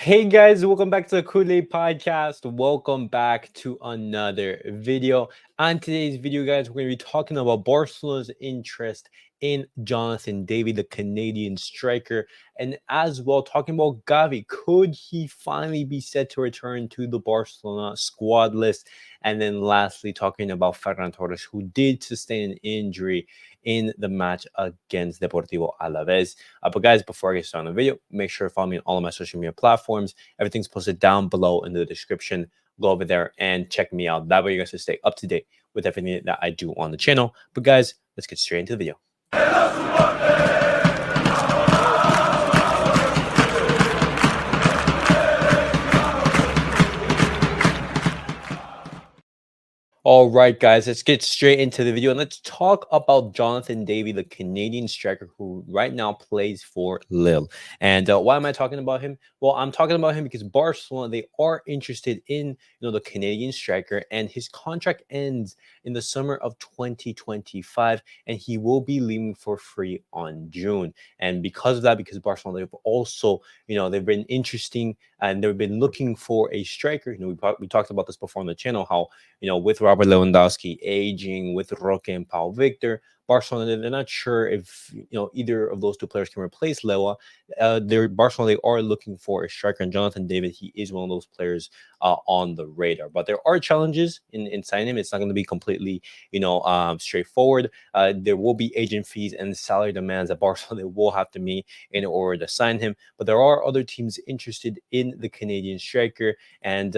Hey guys, welcome back to the CulePodcast. Welcome back to another video. On today's video, guys, we're going to be talking about Barcelona's interest in Jonathan David, the Canadian striker, and as well talking about Gavi. Could he finally be set to return to the Barcelona squad list? And then lastly, talking about Ferran Torres, who did sustain an injury in the match against Deportivo Alaves. But guys, before I get started on the video, make sure to follow me on all of my social media platforms. Everything's posted down below in the description. Go over there and check me out. That way you guys can stay up to date with everything that I do on the channel. But guys, let's get straight into the video. All right, guys, let's get straight into the video and let's talk about Jonathan David, the Canadian striker who right now plays for Lille. And why am I talking about him? Well, I'm talking about him because Barcelona, they are interested in the Canadian striker, and his contract ends in the summer of 2025, and he will be leaving for free on June. And because of that, because Barcelona, they've also they've been interesting and they've been looking for a striker. We talked about this before on the channel, how with Robert Lewandowski aging, with Roque and Paul Victor, Barcelona, they're not sure if either of those two players can replace Lewa. Barcelona, they are looking for a striker, and Jonathan David, he is one of those players on the radar. But there are challenges in signing him. It's not going to be completely straightforward. There will be agent fees and salary demands that Barcelona they will have to meet in order to sign him. But there are other teams interested in the Canadian striker, and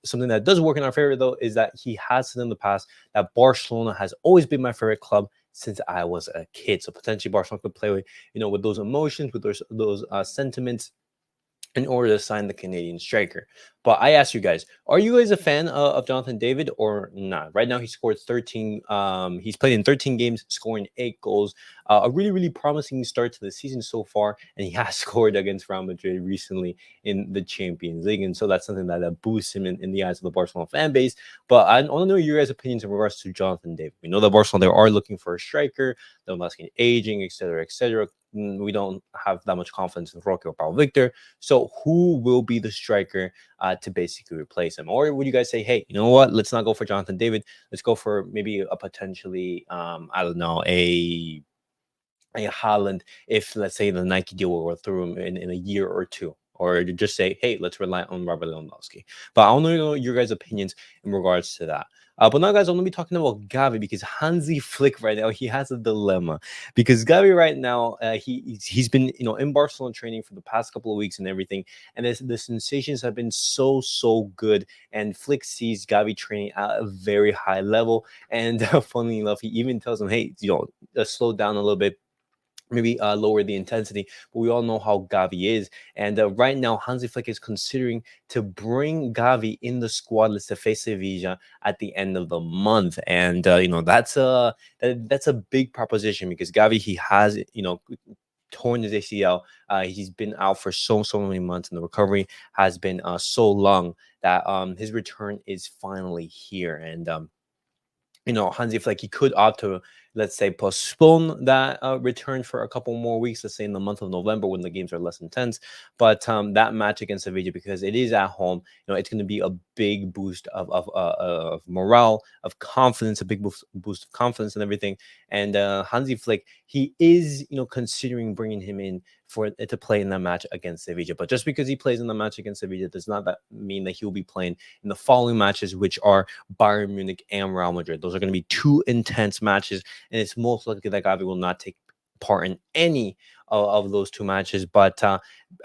something that does work in our favor though is that he has said in the past that Barcelona has always been my favorite club since I was a kid. So potentially Barcelona could play with with those emotions, with those sentiments, in order to sign the Canadian striker. But I ask you guys, are you guys a fan of Jonathan David or not? Right now, he scored 13. He's played in 13 games, scoring 8 goals. A really, really promising start to the season so far. And he has scored against Real Madrid recently in the Champions League. And so that's something that boosts him in the eyes of the Barcelona fan base. But I want to know your guys' opinions in regards to Jonathan David. We know that Barcelona, they are looking for a striker. They're asking aging, etc., etc. We don't have that much confidence in Roque or Paul Victor. So who will be the striker to basically replace him? Or would you guys say, hey, you know what? Let's not go for Jonathan David. Let's go for maybe a potentially, I don't know, a Haaland if, let's say, the Nike deal will go through in a year or two. Or just say, hey, let's rely on Robert Lewandowski. But I want to know your guys' opinions in regards to that. But now, guys, I'm going to be talking about Gavi because Hansi Flick right now, he has a dilemma. Because Gavi right now, he's been in Barcelona training for the past couple of weeks and everything. And the sensations have been so good. And Flick sees Gavi training at a very high level. And funnily enough, he even tells him, hey, slow down a little bit, maybe lower the intensity. But we all know how Gavi is. And right now, Hansi Flick is considering to bring Gavi in the squad list to face Sevilla at the end of the month. And, that's a big proposition because Gavi, he has, torn his ACL. He's been out for so many months, and the recovery has been so long that his return is finally here. And Hansi Flick, he could opt to, let's say, postpone that return for a couple more weeks, let's say in the month of November when the games are less intense. But that match against Sevilla, because it is at home, it's going to be a big boost of morale, of confidence, a big boost of confidence and everything. And Hansi Flick, he is, considering bringing him in to play in that match against Sevilla. But just because he plays in the match against Sevilla does not mean that he will be playing in the following matches, which are Bayern Munich and Real Madrid. Those are going to be 2 intense matches, and it's most likely that Gavi will not take part in any of those 2 matches. But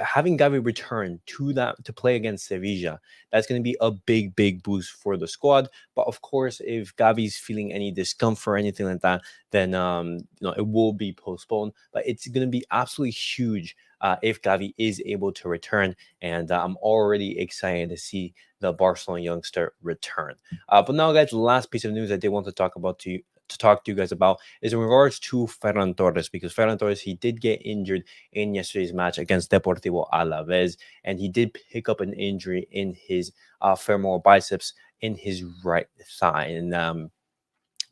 having Gavi return to play against Sevilla, that's going to be a big boost for the squad. But of course, if Gavi's feeling any discomfort or anything like that, then it will be postponed. But it's going to be absolutely huge if Gavi is able to return, and I'm already excited to see the Barcelona youngster return. But now, guys, the last piece of news I did want to talk to you guys about is in regards to Ferran Torres, because Ferran Torres, he did get injured in yesterday's match against Deportivo Alaves, and he did pick up an injury in his femoral biceps in his right thigh. And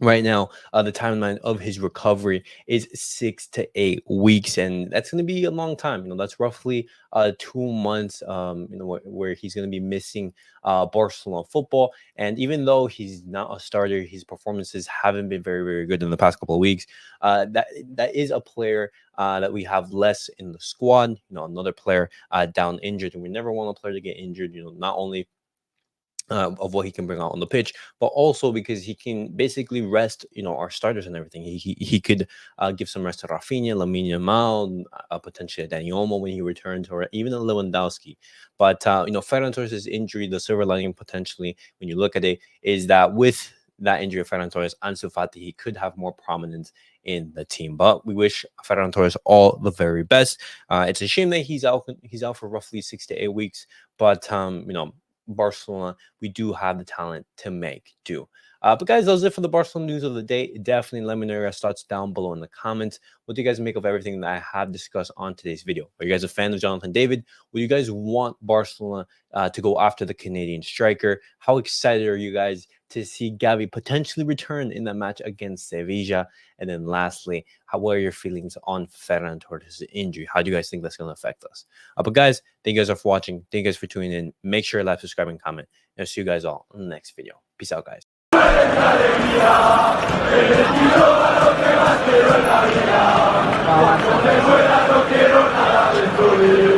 right now. The timeline of his recovery is 6 to 8 weeks, and that's going to be a long time. That's roughly 2 months, where he's going to be missing Barcelona football. And even though he's not a starter, his performances haven't been very, very good in the past couple of weeks. That is a player that we have less in the squad. Another player down injured, and we never want a player to get injured. Not only of what he can bring out on the pitch, but also because he can basically rest, our starters and everything. He could give some rest to Raphinha, Lamine Yamal, potentially a Dani Olmo when he returns, or even a Lewandowski. But Ferran Torres' injury, the silver lining potentially, when you look at it, is that with that injury of Ferran Torres, Ansu Fati, he could have more prominence in the team. But we wish Ferran Torres all the very best. It's a shame that he's out. He's out for roughly 6 to 8 weeks. But Barcelona, we do have the talent to make do. But guys, that was it for the Barcelona news of the day. Definitely let me know your thoughts down below in the comments. What do you guys make of everything that I have discussed on today's video? Are you guys a fan of Jonathan David? Would you guys want Barcelona to go after the Canadian striker? How excited are you guys to see Gavi potentially return in that match against Sevilla? And then lastly, what are your feelings on Ferran Torres' injury? How do you guys think that's going to affect us? But guys, thank you guys for watching. Thank you guys for tuning in. Make sure to like, subscribe, and comment. And I'll see you guys all in the next video. Peace out, guys. Vamos.